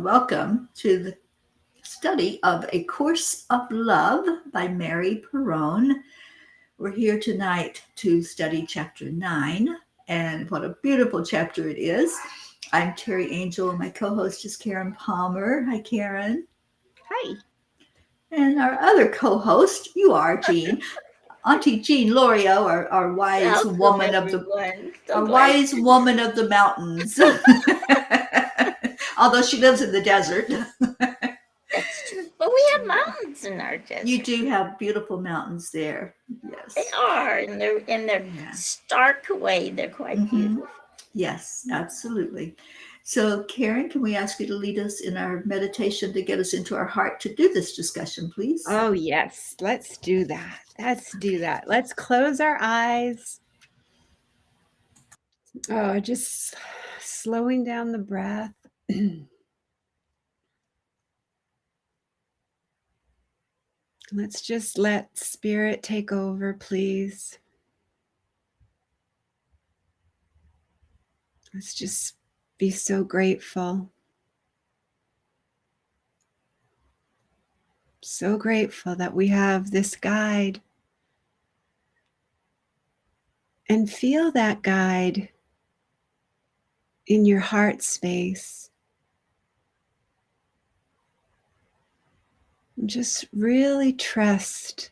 and welcome to the study of A Course of Love by Mary Perrone. We're here tonight to study chapter 9, and what a beautiful chapter it is. I'm Teri Angel, and my co-host is Karen Palmer. Hi, Karen. Hi. And our other co-host, you are Jean. Auntie Jean Lorio, our wise woman of the wise woman of the mountains. Although she lives in the desert. That's true. But we have mountains in our desert. You do have beautiful mountains there. Yes. They are. In their stark way, they're quite beautiful. Yes, absolutely. So, Karen, can we ask you to lead us in our meditation to get us into our heart to do this discussion, please? Oh, yes. Let's do that. Let's close our eyes. Oh, just slowing down the breath. Let's just let spirit take over, please. Let's just be so grateful. So grateful that we have this guide. And feel that guide in your heart space. And just really trust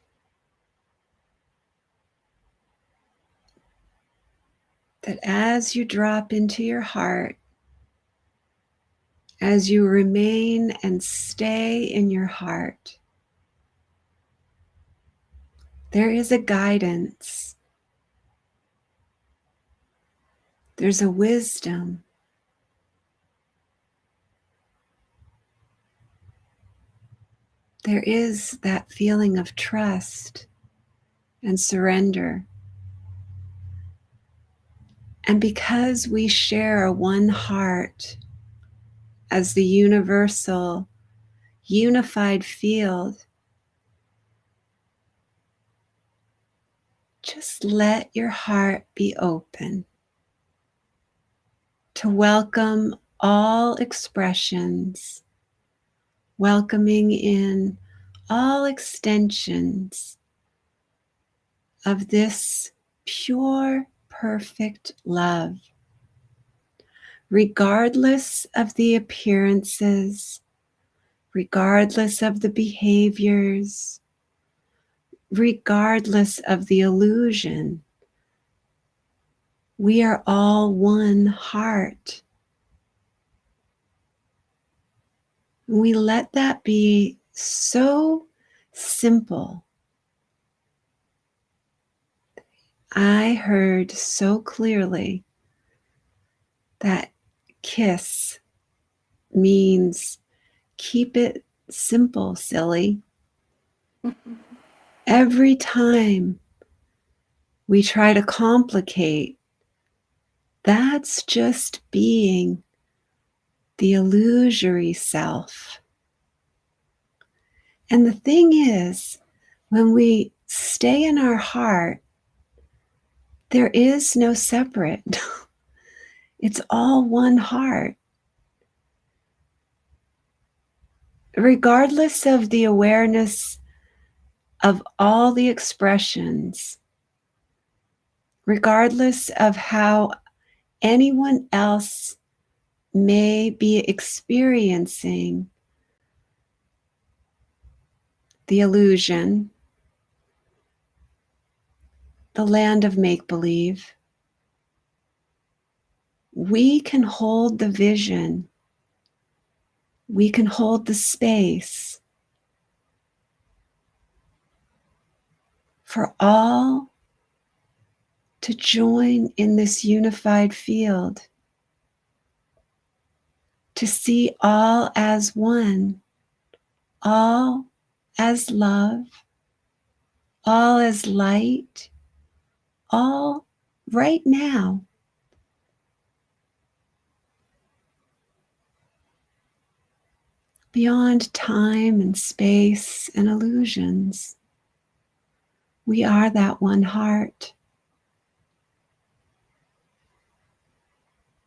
that as you drop into your heart, as you remain and stay in your heart, there is a guidance. There's a wisdom. There is that feeling of trust and surrender. And because we share one heart as the universal, unified field, just let your heart be open to welcome all expressions, welcoming in all extensions of this pure, perfect love, regardless of the appearances, regardless of the behaviors, regardless of the illusion. We are all one heart. We let that be so simple. I heard so clearly that KISS means keep it simple, silly. Every time we try to complicate, that's just being the illusory self. And the thing is, when we stay in our heart, there is no separate. It's all one heart. Regardless of the awareness of all the expressions, regardless of how anyone else may be experiencing the illusion, the land of make-believe, we can hold the vision, we can hold the space for all to join in this unified field, to see all as one, all as love, all as light, all right now. Beyond time and space and illusions, we are that one heart.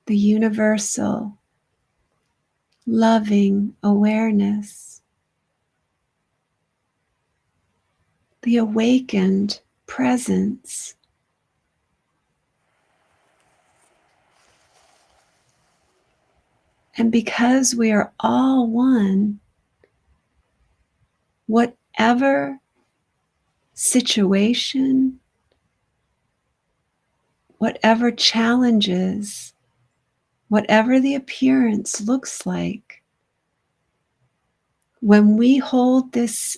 The universal, loving awareness, the awakened presence. And because we are all one, whatever situation, whatever challenges, whatever the appearance looks like, when we hold this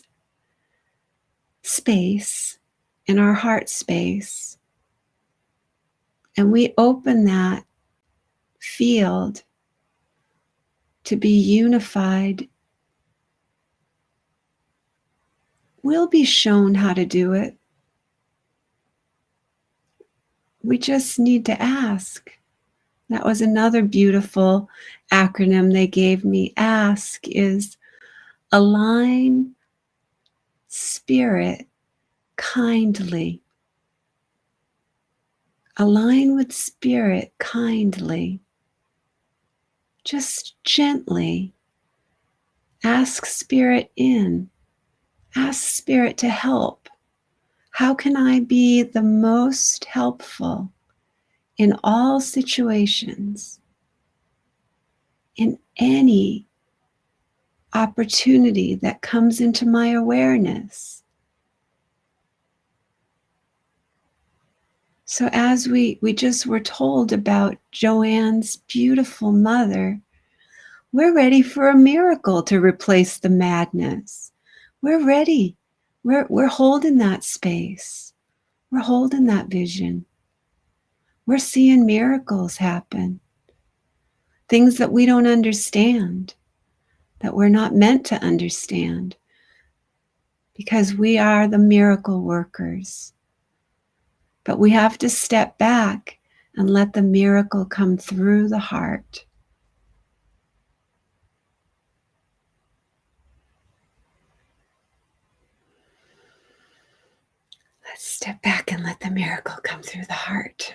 space in our heart space and we open that field to be unified, we'll be shown how to do it. We just need to ask. That was another beautiful acronym they gave me. ASK is align spirit kindly. Align with spirit kindly. Just gently ask spirit in. Ask spirit to help. How can I be the most helpful in all situations, in any opportunity that comes into my awareness? So as we just were told about Joanne's beautiful mother, we're ready for a miracle to replace the madness. We're ready. We're holding that space. We're holding that vision. We're seeing miracles happen. Things that we don't understand, that we're not meant to understand, because we are the miracle workers. But we have to step back and let the miracle come through the heart. Let's step back and let the miracle come through the heart.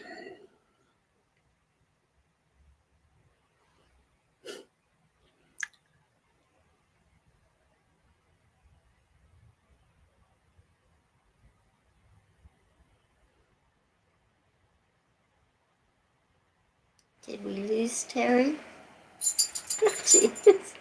Did we lose Teri? Jeez.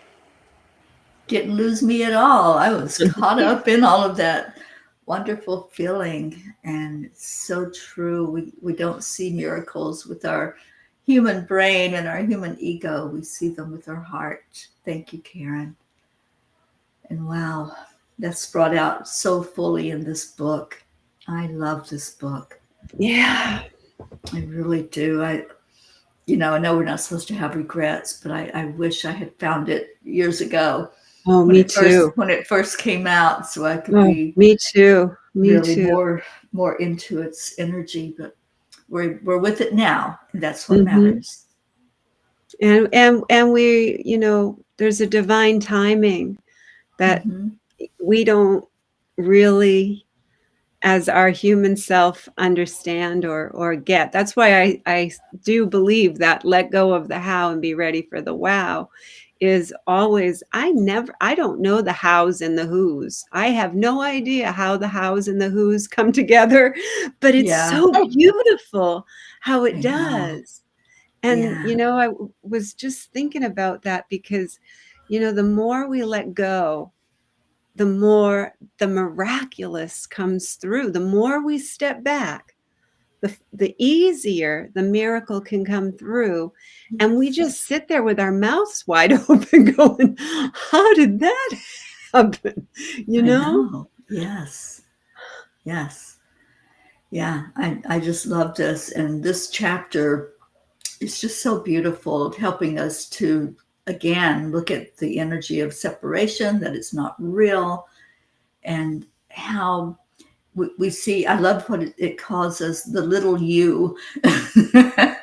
Didn't lose me at all. I was caught up in all of that wonderful feeling, and it's so true. We don't see miracles with our human brain and our human ego. We see them with our heart. Thank you, Karen. And wow, that's brought out so fully in this book. I love this book. Yeah. I really do. I know we're not supposed to have regrets, but I wish I had found it years ago. Oh, me too. When it first came out, so I could be me too. Me really too. more into its energy. But we're with it now, and that's what matters. And we, there's a divine timing that we don't really, as our human self, understand or get. That's why I do believe that let go of the how and be ready for the wow is always, I don't know the hows and the whos. I have no idea how the hows and the whos come together, but it's so beautiful how it does. And, I was just thinking about that because, the more we let go, the more the miraculous comes through. The more we step back, the easier the miracle can come through. And we just sit there with our mouths wide open going, how did that happen? I know. Yes. Yeah. I just love this. And this chapter is just so beautiful, helping us to, again, look at the energy of separation, that it's not real, and how we see, I love what it calls us, the little you. I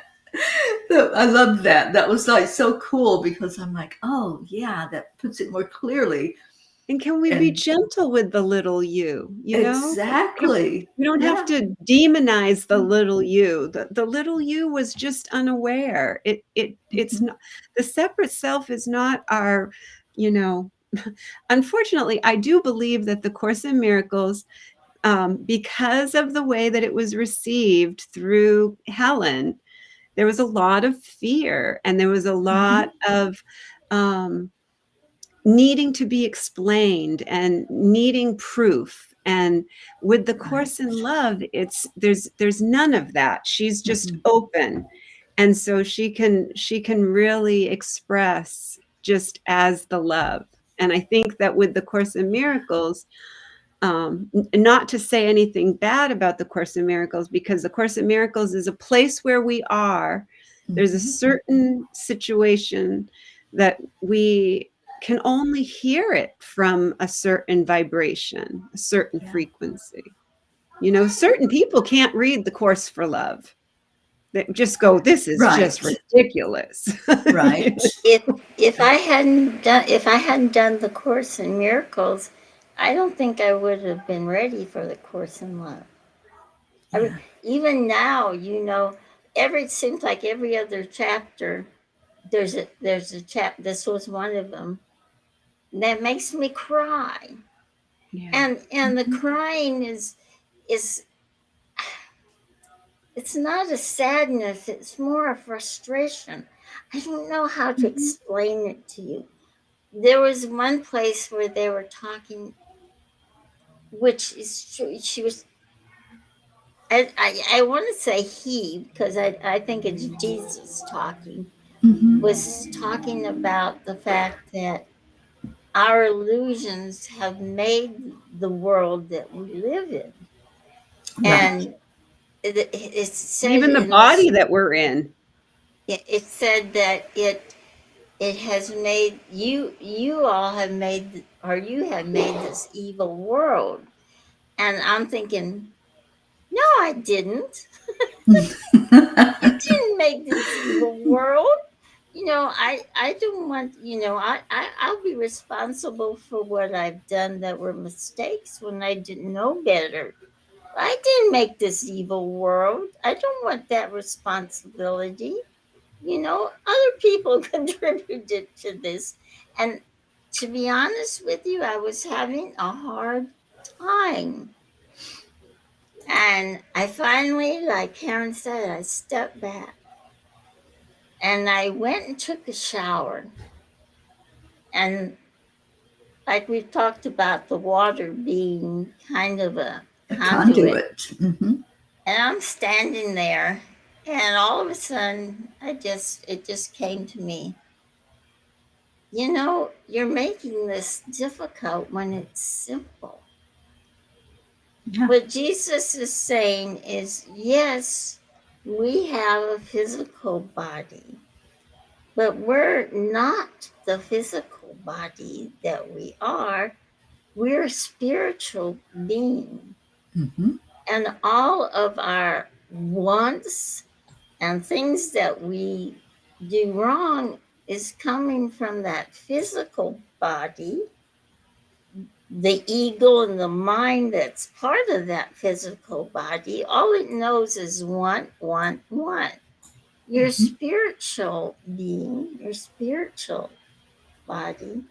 love that. That was like so cool, because I'm like, oh yeah, that puts it more clearly. And can we be gentle with the little you, you know? Exactly. We don't have to demonize the little you. The little you was just unaware. It's not, the separate self is not our, you know, unfortunately, I do believe that the Course in Miracles, because of the way that it was received through Helen, there was a lot of fear and there was a lot of needing to be explained and needing proof. And with the Course in Love, there's none of that. She's just open, and so she can really express just as the love. And I think that with the Course in Miracles, not to say anything bad about the Course in Miracles, because the Course in Miracles is a place where we are. There's a certain situation that we can only hear it from a certain vibration, a certain frequency. You know, certain people can't read the Course for Love. They just go, this is just ridiculous. Right. If I hadn't done the Course in Miracles, I don't think I would have been ready for the Course in Love. I mean, even now, you know, it seems like every other chapter, there's a chapter. This was one of them that makes me cry, and the crying is it's not a sadness. It's more a frustration. I don't know how to explain it to you. There was one place where they were talking, which is true. She was, I want to say he, because I think it's Jesus talking, was talking about the fact that our illusions have made the world that we live in. And it said Even the body that we're in. It said that it has made you all have made, or you have made this evil world. And I'm thinking, no, I didn't. You didn't make this evil world. You know, I don't want, you know, I'll be responsible for what I've done that were mistakes when I didn't know better. I didn't make this evil world. I don't want that responsibility. You know, other people contributed to this. And to be honest with you, I was having a hard time. And I finally, like Karen said, I stepped back and I went and took a shower. And like we've talked about the water being kind of a conduit. And I'm standing there, and all of a sudden it just came to me. You know, you're making this difficult when it's simple. What Jesus is saying is, yes, we have a physical body, but we're not the physical body that we are. We're a spiritual being. And all of our wants and things that we do wrong is coming from that physical body, the ego and the mind that's part of that physical body. All it knows is want, want, want. Your spiritual being, your spiritual body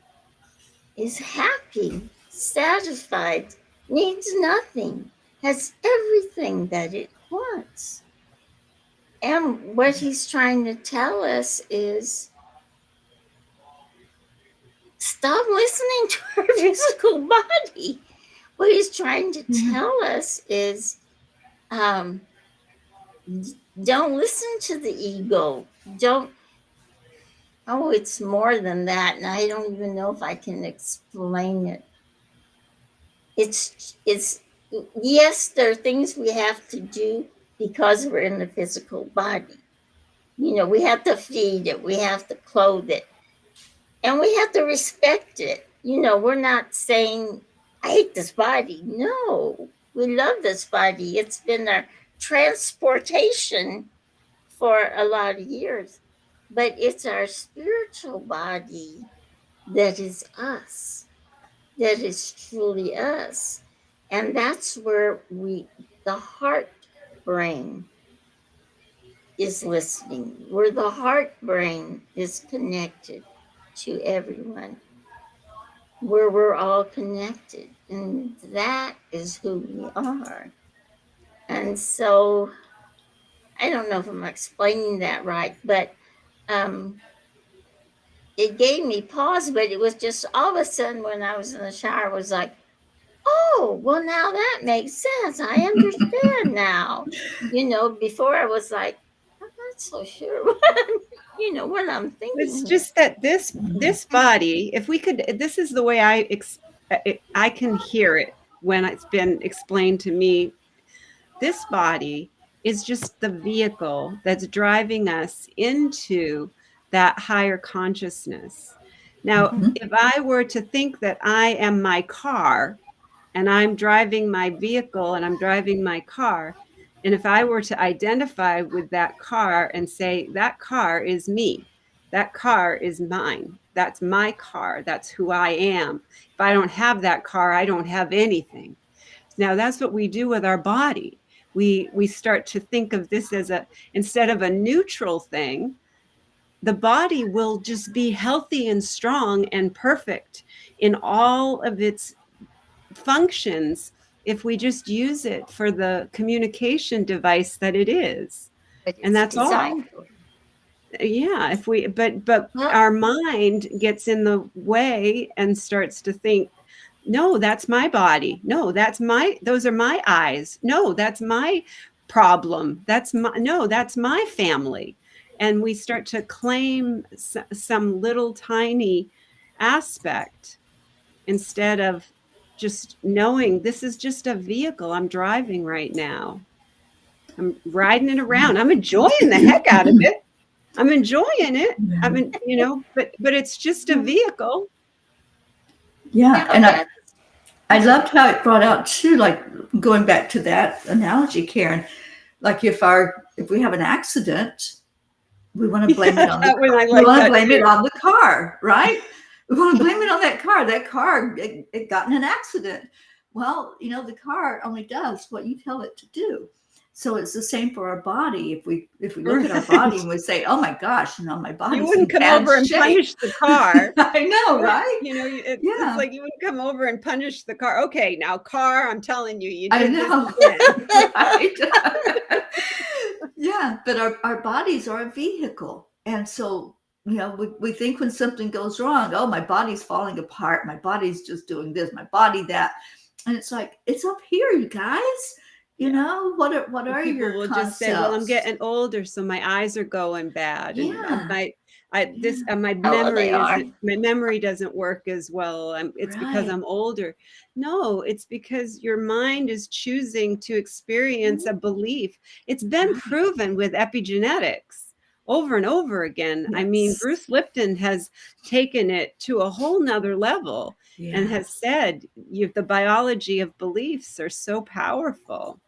is happy, satisfied, needs nothing, has everything that it wants. And what he's trying to tell us is stop listening to our physical body. What he's trying to tell us is don't listen to the ego. Don't, oh, it's more than that. And I don't even know if I can explain it. It's, yes, there are things we have to do because we're in the physical body. You know, we have to feed it, we have to clothe it, and we have to respect it. You know, we're not saying, I hate this body. No, we love this body. It's been our transportation for a lot of years. But it's our spiritual body that is us. that is truly us. And that's where the heart brain is listening, where the heart brain is connected to everyone, where we're all connected. And that is who we are. And so I don't know if I'm explaining that right, but it gave me pause, but it was just all of a sudden when I was in the shower, I was like, oh, well, now that makes sense. I understand now. Before I was like, I'm not so sure what I'm It's thinking. just that this body, if we could, this is the way I can hear it when it's been explained to me. This body is just the vehicle that's driving us into that higher consciousness. Now, Mhm. if I were to think that I am my car and I'm driving my vehicle and I'm driving my car, and if I were to identify with that car and say, that car is me, that car is mine, that's my car, that's who I am. If I don't have that car, I don't have anything. Now, that's what we do with our body. We start to think of this as instead of a neutral thing, the body will just be healthy and strong and perfect in all of its functions if we just use it for the communication device that it is. But And it's that's all. designed for. Yeah, if we but Well, our mind gets in the way and starts to think, no, that's my body. No, those are my eyes. No, that's my problem. That's my family. And we start to claim some little tiny aspect instead of just knowing this is just a vehicle I'm driving right now. I'm riding it around. I'm enjoying the heck out of it. I'm enjoying it. I Yeah. mean, but it's just a vehicle. Yeah. now And that I loved how it brought out too, like going back to that analogy, Karen, like if we have an accident, we want to blame it Yeah, on the that one I we like want to that blame it too. on the car, right? We want to blame it on that car. That car it got in an accident. Well, the car only does what you tell it to do. So it's the same for our body. If we look at our body Right. and we say, "Oh my gosh, my You body's wouldn't in come bad over and shape," punish the car. I know, right? It's Yeah, like you wouldn't come over and punish the car. Okay, now car, I'm telling you, you I did this know, again. right? Yeah, but our bodies are a vehicle. And so, we think when something goes wrong, oh, my body's falling apart. My body's just doing this, my body that. And it's like, it's up here, you guys. Yeah. What And are people your will just say, "Well, I'm concepts? getting older, so my eyes are going bad, and Yeah, yeah, my oh, they are. memory doesn't work as well. It's because right. I'm older." No, it's because your mind is choosing to experience a belief. It's been Right. proven with epigenetics over and over again. I mean, Yes. Bruce Lipton has taken it to a whole nother level and Yeah. has said the biology of beliefs are so powerful.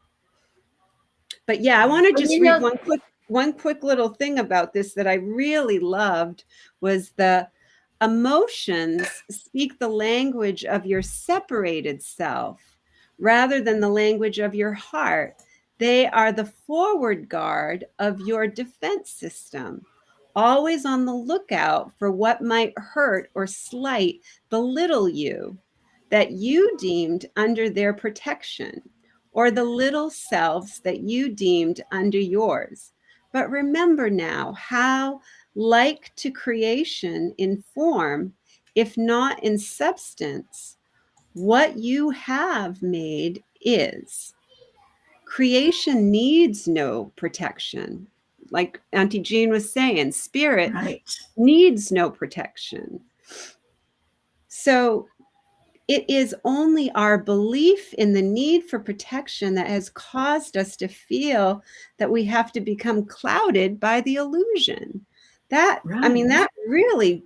But yeah, I want to Well, just read one quick little thing about this that I really loved was the emotions speak the language of your separated self rather than the language of your heart. They are the forward guard of your defense system, always on the lookout for what might hurt or slight, belittle you, that you deemed under their protection, or the little selves that you deemed under yours. But remember now how, like to creation in form, if not in substance, what you have made is. Creation needs no protection. Like Auntie Jean was saying, spirit Right. needs no protection. So it is only our belief in the need for protection that has caused us to feel that we have to become clouded by the illusion. Right. That really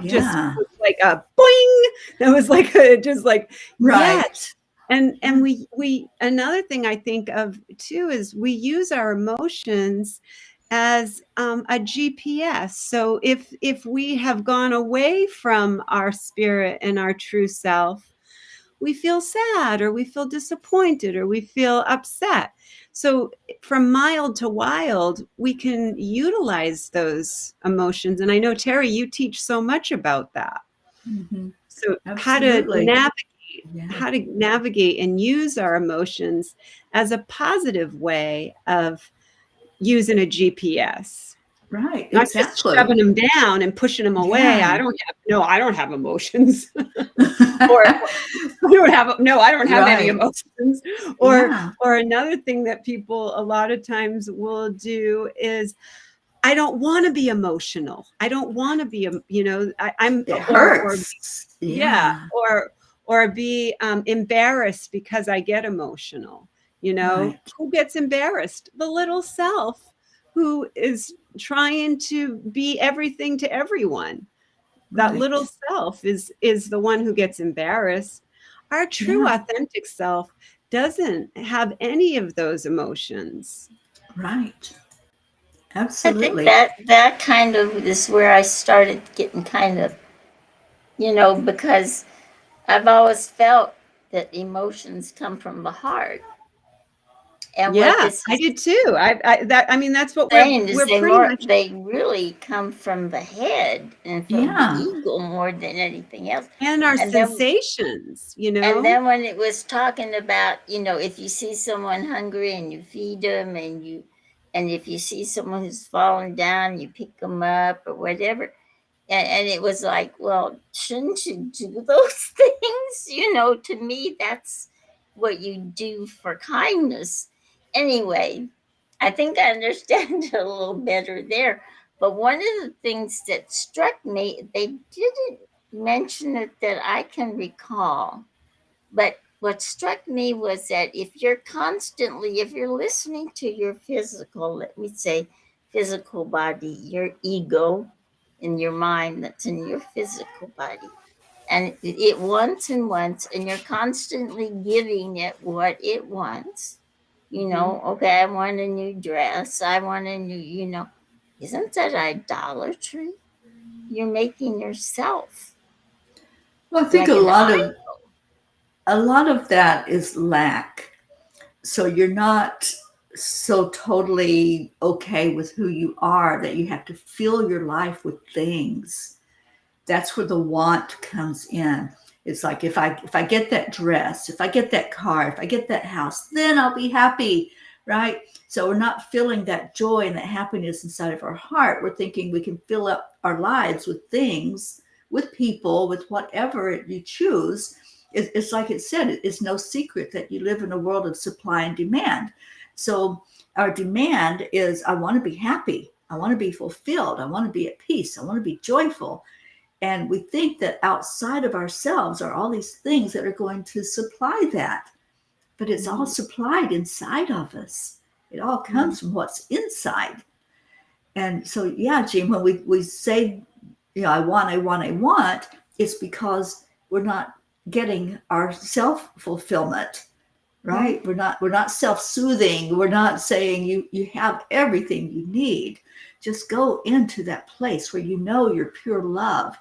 just Yeah. was like a boing. That was like just like, yes. Right. And Yeah. we another thing I think of too is we use our emotions as a GPS. So if we have gone away from our spirit and our true self, we feel sad or we feel disappointed or we feel upset. So from mild to wild, we can utilize those emotions. And I know, Teri, you teach so much about that. Mm-hmm. So Absolutely. how to navigate and use our emotions as a positive way of using a GPS. Right. Not just Exactly. shoving them down and pushing them away. Yeah. I don't have emotions. Or I don't have any Right. emotions. Yeah. Or another thing that people a lot of times will do is, I don't want to be emotional. I don't want to be, I'm, It or hurts. yeah, Yeah. or be embarrassed because I get emotional. Right. Who gets embarrassed? The little self who is trying to be everything to everyone. That little Right. self is the one who gets embarrassed. Our true Yeah. authentic self doesn't have any of those emotions. Right. I think Absolutely. that kind of is where I started getting kind of, because I've always felt that emotions come from the heart. And what Yeah, this I is did too. That's what saying is we're pretty much. they really come from the head and from the Yeah. ego more than anything else. And our And then sensations, and then when it was talking about, if you see someone hungry and you feed them, and if you see someone who's fallen down, you pick them up or whatever. And it was like, well, shouldn't you do those things? To me, that's what you do for kindness. Anyway, I think I understand it a little better there. But one of the things that struck me, they didn't mention it that I can recall. But what struck me was that if you're listening to your physical, let me say, physical body, your ego in your mind that's in your physical body, and it wants and wants, and you're constantly giving it what it wants. Okay, I want a new dress. I want a new, isn't that idolatry? You're making yourself Well, I think like an a lot of that is lack. So you're not so totally okay with who you are that you have to fill your life with things. That's where the want comes in. It's like if I get that dress, if I get that car, if I get that house, then I'll be happy, right? So we're not feeling that joy and that happiness inside of our heart. We're thinking we can fill up our lives with things, with people, with whatever you choose. It's like it said, it's no secret that you live in a world of supply and demand. So our demand is, I want to be happy. I want to be fulfilled. I want to be at peace. I want to be joyful. And we think that outside of ourselves are all these things that are going to supply that. But it's all supplied inside of us. It all comes from what's inside. And so, yeah, Jean, when we say, I want, it's because we're not getting our self fulfillment, right? We're not self-soothing. We're not saying you have everything you need. Just go into that place where you know you're pure love.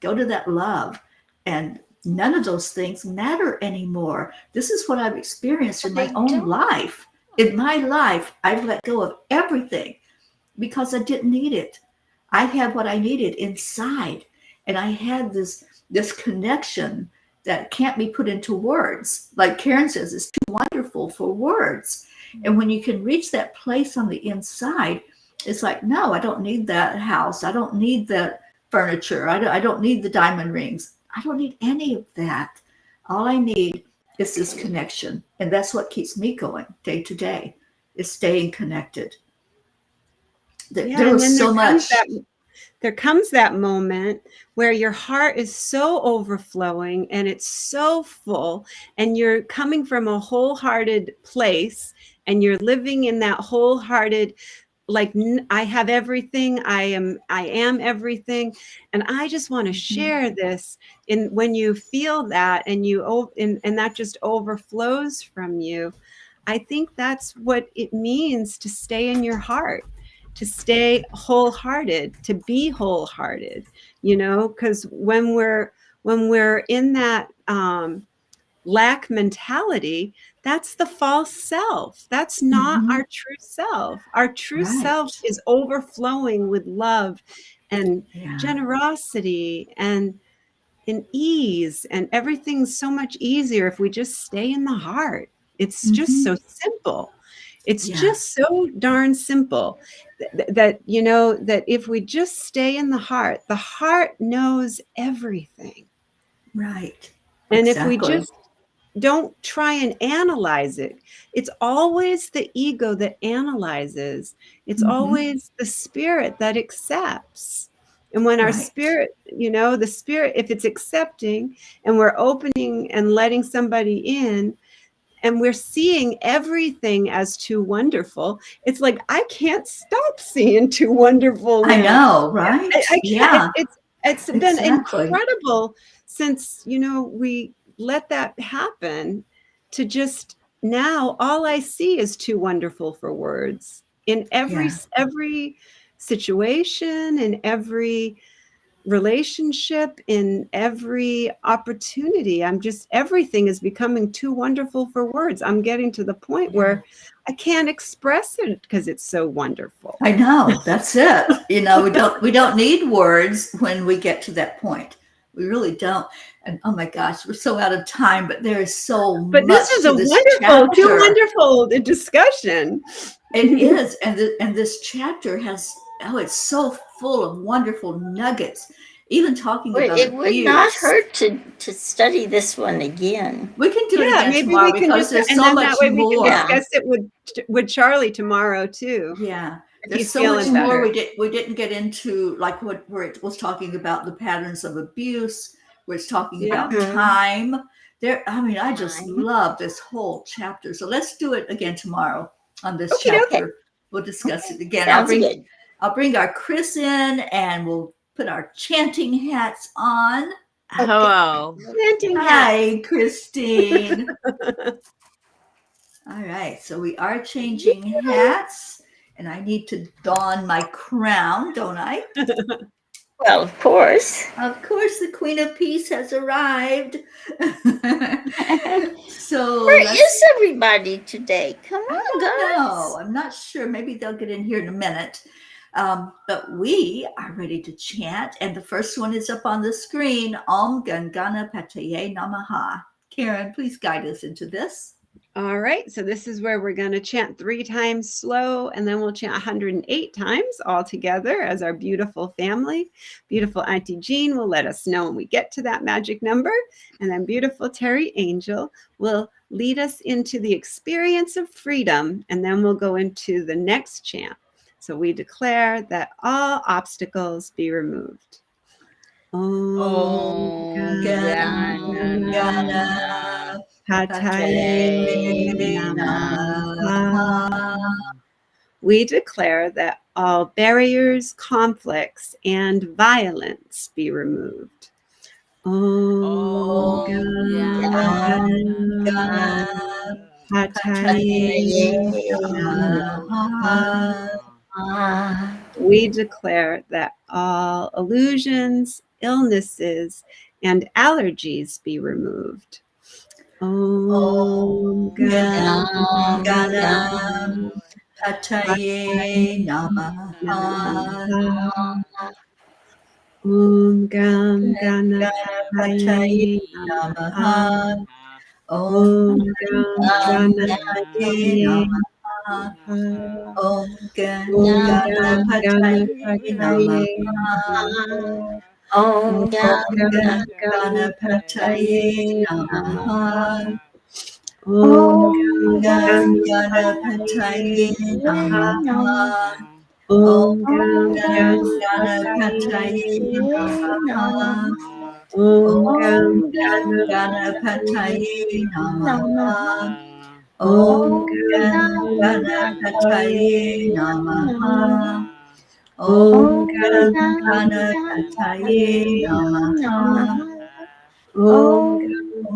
Go to that love, and none of those things matter anymore. This is what I've experienced in my they own don't. life. In my life, I've let go of everything because I didn't need it. I had what I needed inside, and I had this connection that can't be put into words. Like Karen says, it's too wonderful for words. And when you can reach that place on the inside, it's like, no, I don't need that house. I don't need that furniture. I don't need the diamond rings. I don't need any of that. All I need is this connection. And that's what keeps me going day to day, is staying connected. Yeah, There and was then so much. there comes that moment where your heart is so overflowing and it's so full, and you're coming from a wholehearted place, and you're living in that wholehearted, like, I have everything, I am everything, and I just want to share this. And when you feel that, and that just overflows from you, I think that's what it means to stay in your heart. to stay wholehearted, to be wholehearted, because when we're in that lack mentality, that's the false self. That's not our true self. Our true self Right. is overflowing with love and generosity and ease, and everything's so much easier if we just stay in the heart. It's just so simple. It's just so darn simple that that if we just stay in the heart knows everything. Right. And if we Exactly. just don't try and analyze it, it's always the ego that analyzes. It's always the spirit that accepts. And when our Right. spirit, the spirit, if it's accepting and we're opening and letting somebody in, and we're seeing everything as too wonderful, it's like, I can't stop seeing too wonderful I now. know, right? I can't. Yeah. It's been Exactly. incredible since we let that happen, to just now all I see is too wonderful for words in every Yeah. situation, in every relationship, in every opportunity. Everything is becoming too wonderful for words. I'm getting to the point where I can't express it because it's so wonderful. I know. That's it. We don't need words when we get to that point. We really don't. And oh my gosh, we're so out of time, but there is so But this much is to a this wonderful, too chapter. wonderful discussion. It is, and this chapter has it's so full of wonderful nuggets. Even talking about It would not abuse. hurt to study this one again. We can do it Yeah, again maybe tomorrow we can because just, there's and so then that much way we can more. discuss it with Charlie tomorrow too. Yeah, If there's he's so much feeling more better. we didn't get into, like where it was talking about the patterns of abuse, where it's talking Yeah. about time. I just Time. love this whole chapter. So let's do it again tomorrow on this Okie dokie. chapter. We'll discuss it again. Sounds good. I'll bring our Chris in and we'll put our chanting hats on. Hello. Chanting hats. Hi, Christine. All right, so we are changing hats, and I need to don my crown, don't I? Well, of course. Of course, the Queen of Peace has arrived. So Where is everybody today? Come on, guys. I'm not sure. Maybe they'll get in here in a minute. But we are ready to chant, and the first one is up on the screen. Om Gam Ganapataye Namaha. Karen, please guide us into this. All right, so this is where we're going to chant 3 times slow, and then we'll chant 108 times all together as our beautiful family. Beautiful Auntie Jean will let us know when we get to that magic number, and then beautiful Teri Angel will lead us into the experience of freedom, and then we'll go into the next chant. So we declare that all obstacles be removed. Om Gam Ganapataye Namaha. We declare that all barriers, conflicts, and violence be removed. Om Ganapataye Namaha. We declare that all illusions, illnesses, and allergies be removed. Om Gam Ganapataye Namaha. Om Gam Ganapataye Ganapataye Namaha. Namaha. Om Om Gam Ganapataye Ganapataye Namaha. Namaha. Om Gam Om Gam Ganapataye Ganapataye Namaha. Namaha. Om Om Gam Gam Ganapataye Ganapataye Namaha. Namaha. Om Om Gam Ganapataye Ganapataye Namaha. Namaha. Om Om Gam Ganapataye Ganapataye Namaha. Namaha. Om Gam Om Ganapataye Namaha. Om Om Gam Ganapataye Namaha. Om Om Gam Ganapataye Namaha. Om Om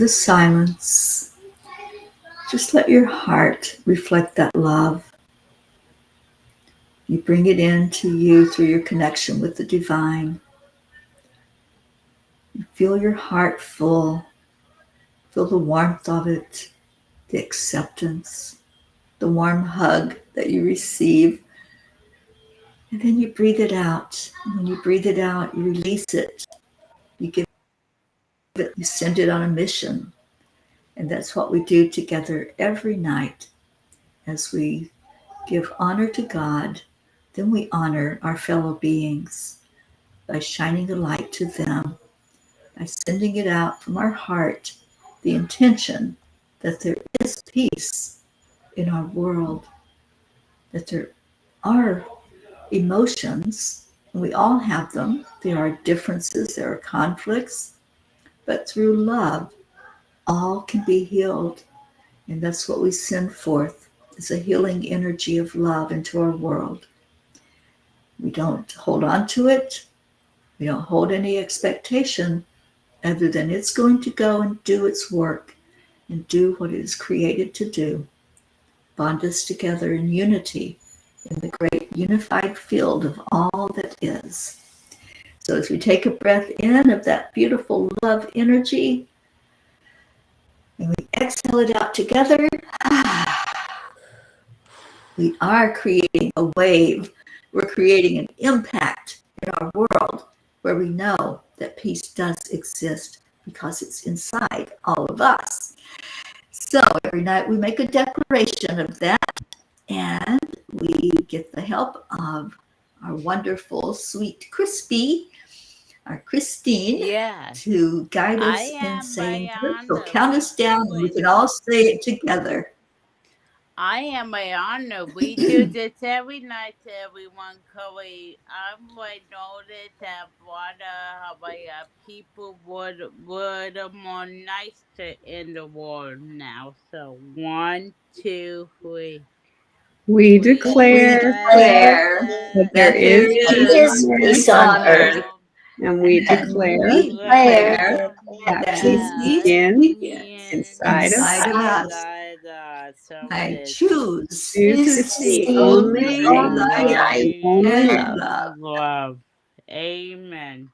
the silence, just let your heart reflect that love. You bring it into you through your connection with the divine. You feel your heart full. Feel the warmth of it, the acceptance, the warm hug that you receive. And then you breathe it out. And when you breathe it out, you release it. You give it, you send it on a mission. And that's what we do together every night as we give honor to God. Then we honor our fellow beings by shining a light to them, by sending it out from our heart, the intention that there is peace in our world, that there are emotions, and we all have them. There are differences, there are conflicts, but through love, all can be healed. And that's what we send forth, is a healing energy of love into our world. We don't hold on to it. We don't hold any expectation other than it's going to go and do its work and do what it is created to do. Bond us together in unity in the great unified field of all that is. So as we take a breath in of that beautiful love energy, and we exhale it out together, we are creating a wave. We're creating an impact in our world where we know that peace does exist because it's inside all of us. So every night we make a declaration of that, and we get the help of our wonderful, sweet, crispy, our Christine, Yes, to guide I us in am saying this. So Mayana. count us down and we can all say it together. I am Mayana. We do this every night to everyone. Curry, I'm going to know that water, people would more nice to in the world now. So 1, 2, 3. We We declare declare that there That is there there peace is is on peace earth, peace on on earth, earth, and we and declare we declare declare that that peace peace begins begins inside of inside of us. us. inside us. So I this choose Choose is to to see see see only only light only light and light only and love. love. love. Amen.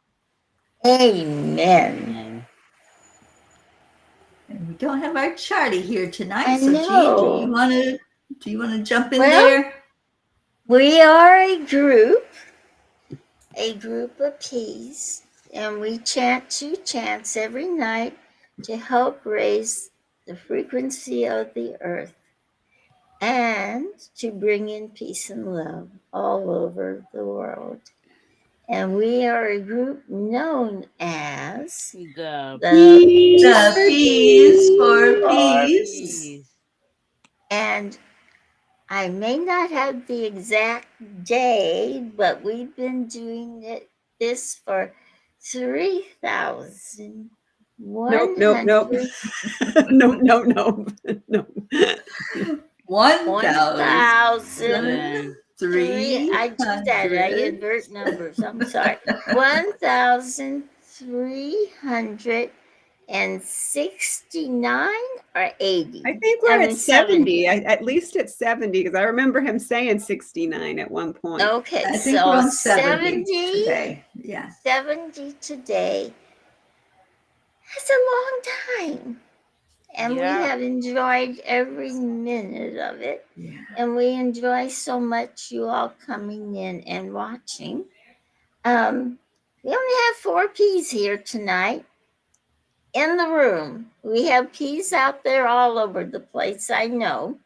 Amen. Amen. And we don't have our Charlie here tonight, I so Jean, do you know. want to jump in Well, there? we are a group of peace, and we chant 2 chants every night to help raise the frequency of the earth and to bring in peace and love all over the world. And we are a group known as The the Peace The for P's for for peace. peace. peace. And I may not have the exact day, but we've been doing this for 3,100. Nope, nope, nope. Nope, nope, nope, nope. 1,003. Then 1,300. I do that. I invert numbers. I'm sorry. 1,369 or 80. I think we're at 70. At least at 70, because I remember him saying 69 at one point. Okay, I think we're so on 70 today. Yeah. 70 today. That's a long time. And we yeah. have enjoyed every minute of it. Yeah. And we enjoy so much you all coming in and watching. We only have 4 P's here tonight in the room. We have P's out there all over the place, I know.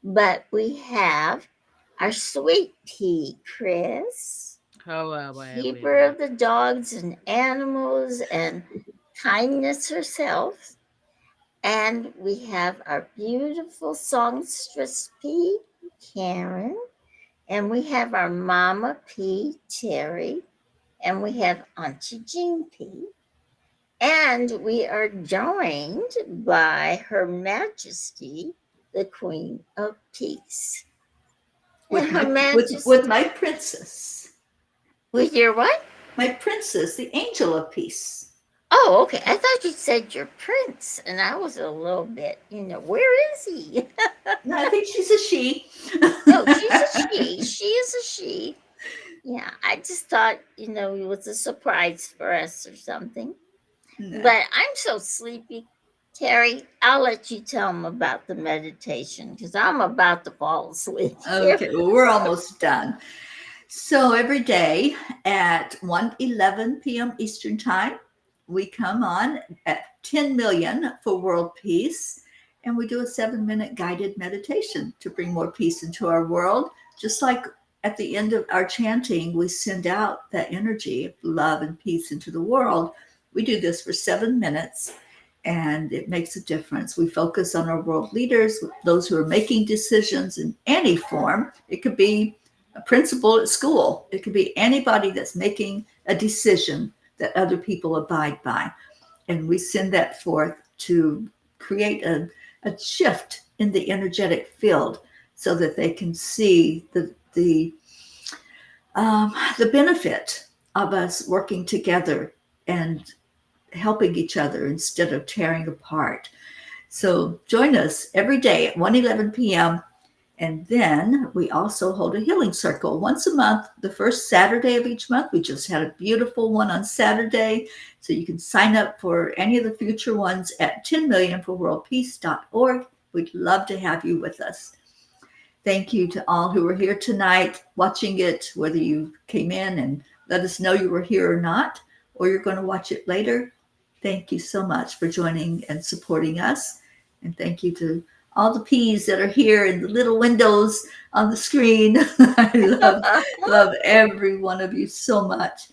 But we have our sweet pea, Chris, Hello, keeper everyone. of the dogs and animals and kindness herself. And we have our beautiful songstress P, Karen. And we have our Mama P, Teri. And we have Auntie Jean P. And we are joined by Her Majesty, the Queen of Peace. With And Her my Majesty. with my princess. With your what? My princess, the angel of peace. Oh, okay. I thought you said your prince, and I was a little bit, where is he? No, I think she's a she. No, she's a she. She is a she. Yeah, I just thought, it was a surprise for us or something. No. But I'm so sleepy. Teri, I'll let you tell them about the meditation because I'm about to fall asleep here. Okay, well, we're almost done. So every day at 1:11 p.m. Eastern Time, we come on at 10 million for world peace, and we do a 7-minute guided meditation to bring more peace into our world. Just like at the end of our chanting, we send out that energy of love and peace into the world. We do this for 7 minutes, and it makes a difference. We focus on our world leaders, those who are making decisions in any form. It could be a principal at school. It could be anybody that's making a decision that other people abide by. And we send that forth to create a shift in the energetic field so that they can see the benefit of us working together and helping each other instead of tearing apart. So join us every day at 1:11 p.m. And then we also hold a healing circle once a month, the first Saturday of each month. We just had a beautiful one on Saturday. So you can sign up for any of the future ones at 10millionforworldpeace.org. We'd love to have you with us. Thank you to all who were here tonight watching it, whether you came in and let us know you were here or not, or you're going to watch it later. Thank you so much for joining and supporting us. And thank you to all the P's that are here in the little windows on the screen. I love every one of you so much.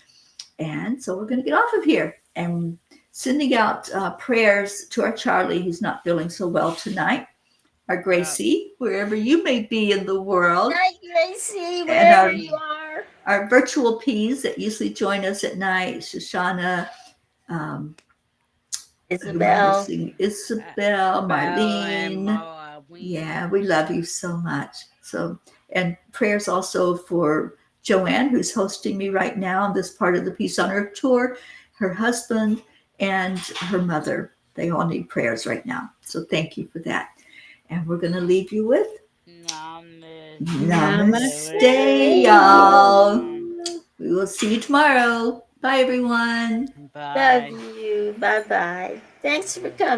And so we're going to get off of here and sending out prayers to our Charlie, who's not feeling so well tonight. Our Gracie, wherever you may be in the world. Night, Gracie, And wherever you are. Our virtual P's that usually join us at night, Shoshana, Isabel, Marlene. Yeah, we love you so much. So, and prayers also for Joanne, who's hosting me right now on this part of the Peace on Earth tour, her husband, and her mother. They all need prayers right now. So thank you for that. And we're going to leave you with Namaste, y'all. We will see you tomorrow. Bye, everyone. Bye. Love you. Bye-bye. Thanks for coming.